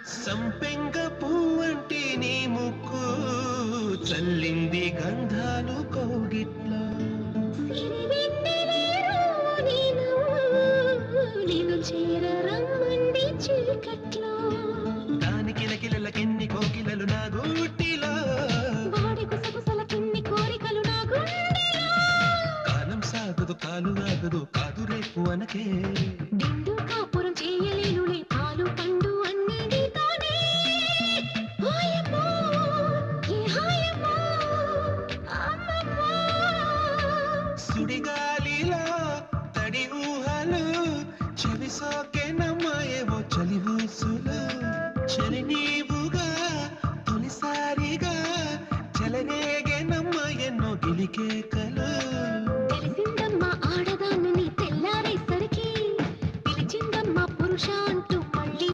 సంపెంగ పువ్వంటి నీ ముక్కు చల్లింది గంధాలు కోగిట్లో చేరరమ్మంది చీకట్లో దాని కిలకిలలకెన్ని కోకిలలు నా గూటిలో వాడి కుసకుసలకెన్ని కోరికలు నా గుండెలో కాలం సాగదు కాలు ఆగదు కాదు రేపు అనకే దిండు కాపురం చేయలేనులే పాలు పండు అన్నిటితోనే హాయమ్మో ఏ హాయమ్మో అమ్మమ్మో సుడిగాలిలో తడి ఊహలు చెవి సోకే నమ్మాయేవో చలి ఊసులు చలి నీ